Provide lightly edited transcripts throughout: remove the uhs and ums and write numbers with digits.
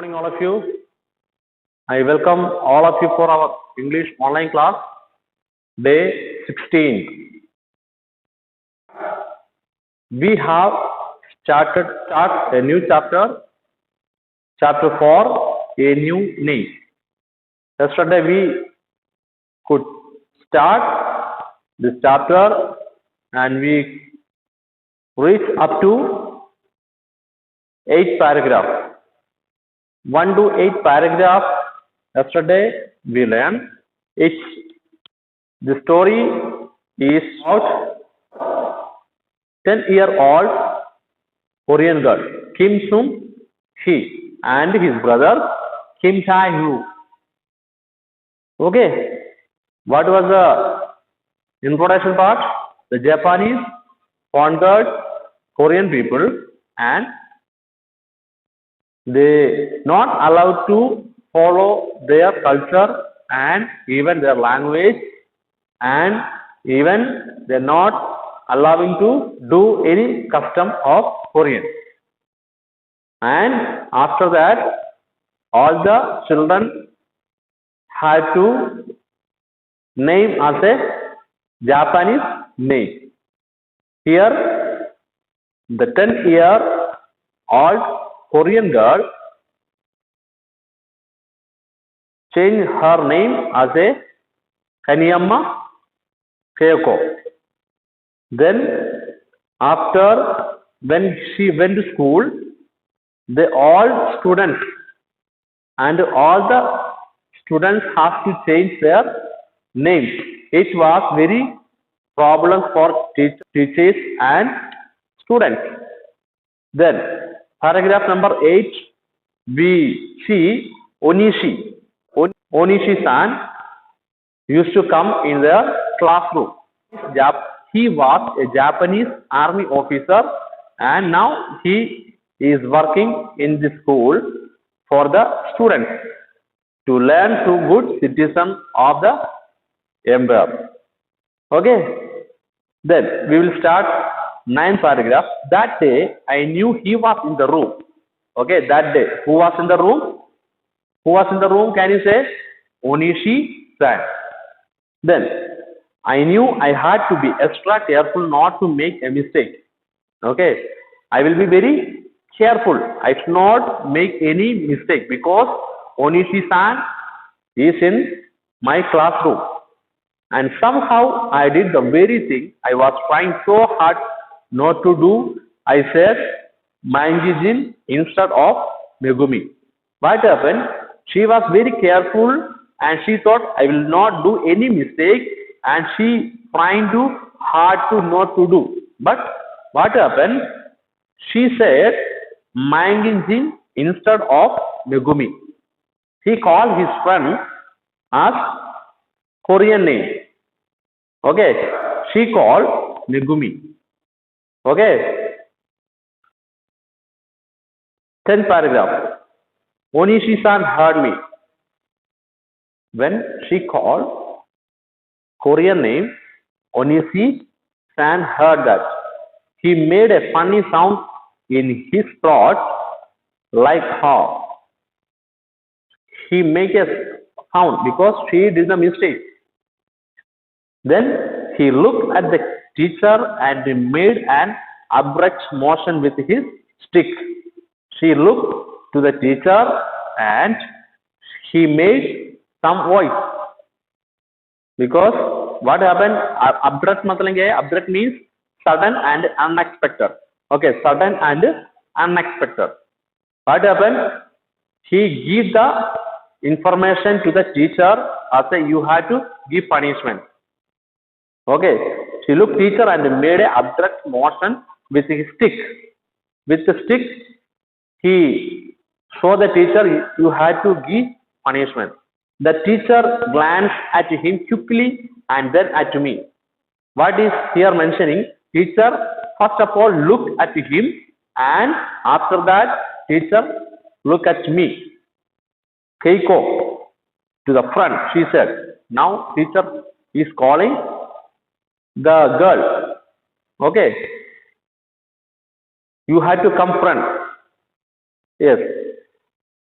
morning, all of you. I welcome all of you for our English online class, day 16. We have start a new chapter 4, a new name. Yesterday we could start this chapter and we reached up to 8 paragraphs. 1 to 8 paragraphs yesterday we learned. The story is about 10-year-old Korean girl Kim Sung Hee and his brother Kim Tae Hoo. Okay, what was the introduction part? The Japanese conquered Korean people and they not allowed to follow their culture and even their language, and even they're not allowing to do any custom of Korean. And after that, all the children had to name as a Japanese name. Here, the 10-year-old Korean girl changed her name as a Kaniyama Keiko. Then, after when she went to school, all students and all the students have to change their names. It was very problem for teachers and students. Then, paragraph number 8, we see Onishi. Onishi-san used to come in the classroom. He was a Japanese army officer and now he is working in the school for the students to learn to good citizen of the empire. Okay, then we will start 9th paragraph. That day I knew he was in the room. Okay, that day who was in the room? Who was in the room? Can you say? Onishi-san. Then I knew I had to be extra careful not to make a mistake. Okay, I will be very careful. I should not make any mistake because Onishi-san is in my classroom. And somehow I did the very thing I was trying so hard not to do. I said Mangi-jin instead of Megumi. What happened? She was very careful and she thought I will not do any mistake and she trying to hard to not to do. But what happened? She said Mangi-jin instead of Megumi. He called his friend as Korean name. Okay, she called Megumi. Okay, 10th paragraph. Onishi-san heard me. When she called Korean name, Onishi-san heard that. He made a funny sound in his throat like how. He make a sound because she did a mistake. Then he looked at the teacher and he made an abrupt motion with his stick. She looked to the teacher and he made some voice. Because what happened? Abrupt means sudden and unexpected. Okay, sudden and unexpected. What happened? He gave the information to the teacher as you had to give punishment. Okay, she looked teacher and made a abrupt motion with his stick. With the stick, he showed the teacher you had to give punishment. The teacher glanced at him quickly and then at me. What is here mentioning? Teacher first of all looked at him and after that teacher looked at me. Keiko to the front, she said. Now teacher is calling the girl. Okay, you had to come front. Yes,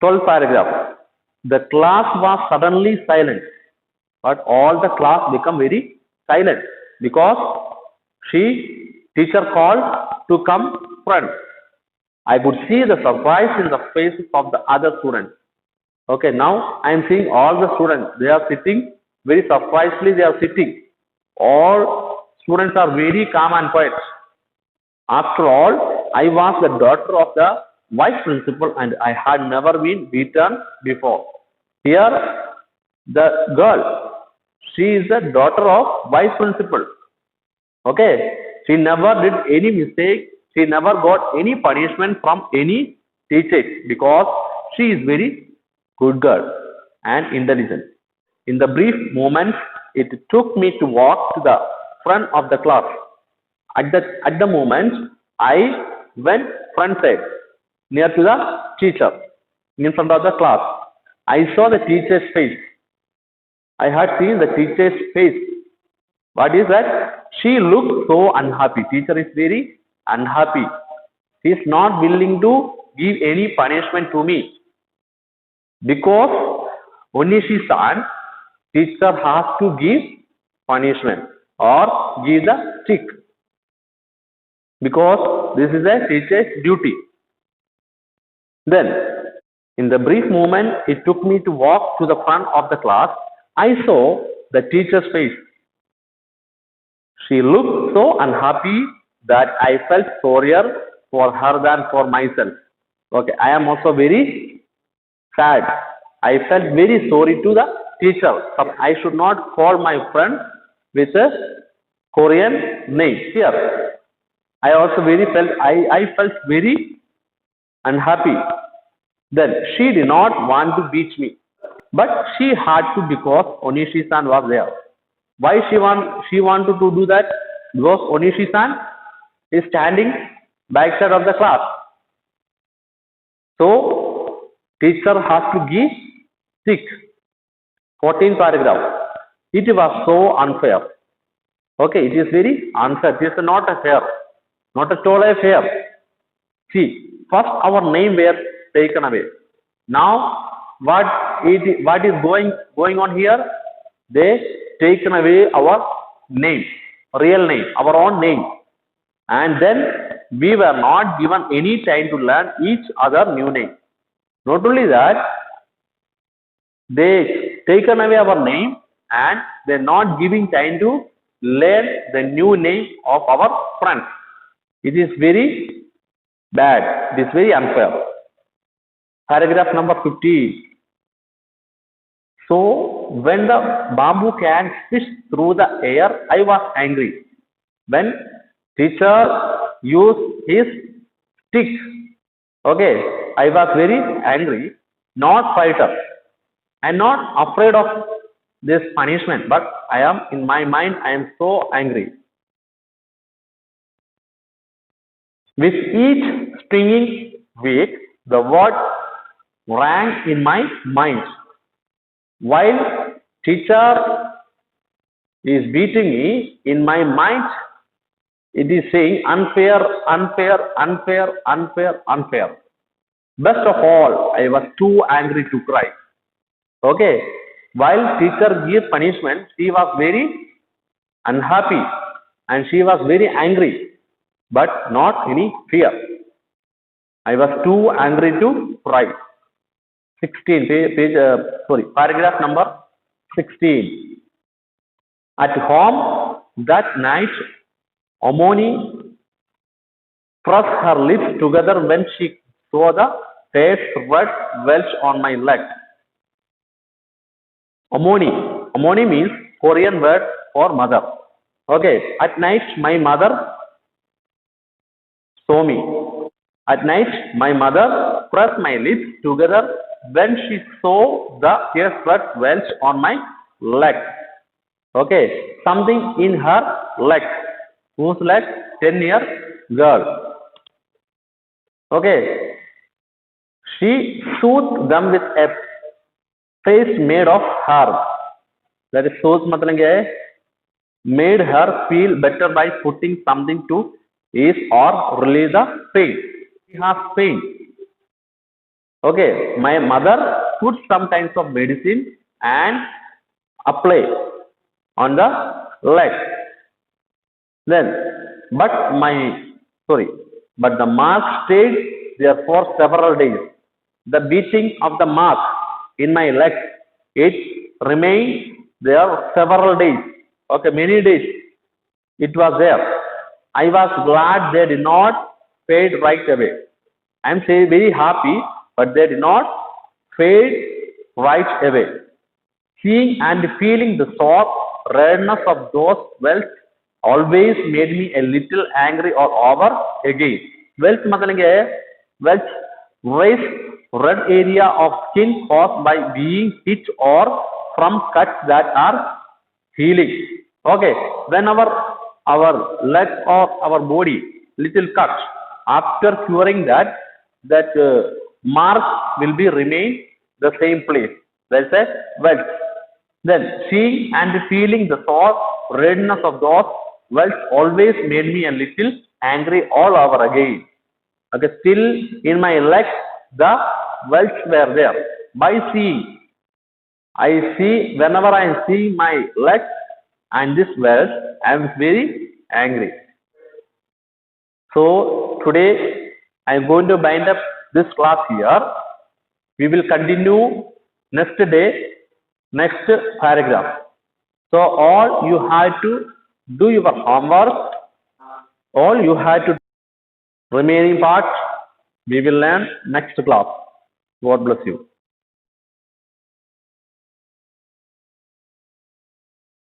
12th paragraph. The class was suddenly silent, but all the class become very silent because teacher called to come front. I could see the surprise in the faces of the other students. Okay, now I am seeing all the students. They are sitting very surprisingly. They are sitting. All students are very calm and quiet. After all, I was the daughter of the vice principal and I had never been beaten before. Here, the girl, she is the daughter of vice principal. Okay, she never did any mistake. She never got any punishment from any teacher because she is very good girl and intelligent. In the brief moments it took me to walk to the front of the class. At the moment, I went front side, near to the teacher, in front of the class. I saw the teacher's face. I had seen the teacher's face. What is that? She looked so unhappy. Teacher is very unhappy. She is not willing to give any punishment to me. Because Onishi-san, teacher has to give punishment or give the stick. Because this is a teacher's duty. Then, in the brief moment it took me to walk to the front of the class, I saw the teacher's face. She looked so unhappy that I felt sorrier for her than for myself. Okay, I am also very sad. I felt very sorry to the teacher. I should not call my friend with a Korean name. Here, I also I felt very unhappy. Then she did not want to beat me, but she had to because Onishi-san was there. Why she wanted to do that? Because Onishi-san is standing backside of the class. So teacher has to give stick. 14th paragraph. It was so unfair. Okay, it is very unfair. It is not a fair. Not at all a fair. See, first our name were taken away. Now what is going on here? They taken away our name, real name, our own name, and then we were not given any time to learn each other new name. Not only that, they taken away our name and they're not giving time to learn the new name of our friends. It is very bad. It is very unfair. Paragraph number 15. So when the bamboo can fish through the air, I was angry. When teacher used his stick, okay, I was very angry, not fighter. I am not afraid of this punishment, but I am in my mind, I am so angry. With each stinging week, the word rang in my mind. While teacher is beating me, in my mind it is saying unfair, unfair, unfair, unfair, unfair. Best of all, I was too angry to cry. Okay, while teacher gave punishment, she was very unhappy and she was very angry, but not any fear. I was too angry to cry. 16, paragraph number 16. At home that night, Omoni pressed her lips together when she saw the fierce red welch on my leg. Omoni means Korean word for mother. Okay, at night my mother saw me. At night my mother pressed my lips together when she saw the fierce red welch on my leg. Okay, something in her leg. Whose leg? 10-year girl. Okay, she soothed them with a paste made of herb. That is, soothe मतलब क्या है? Made her feel better by putting something to ease or relieve the pain. She has pain. Okay, my mother put some kinds of medicine and apply on the leg. Then, but but the mark stayed there for several days. The beating of the mark in my leg, it remained there several days. Okay, many days it was there. I was glad they did not fade right away. I am say very happy, but they did not fade right away. Seeing and feeling the soft redness of those welts always made me a little angry all over again. Welts मतलब welts raised red area of skin caused by being hit or from cuts that are healing. Okay, whenever our leg or our body little cut, after curing that mark will be remain the same place. That's a welt. Then seeing and feeling the sore redness of those welts always made me a little angry all over again. Okay, still in my legs the welts were there. By seeing, I see whenever I am seeing my legs and this welt, I am very angry. So today I am going to bind up this class here. We will continue next day, next paragraph. So all you have to do your homework, all you have to remaining part we will learn next class. God bless you.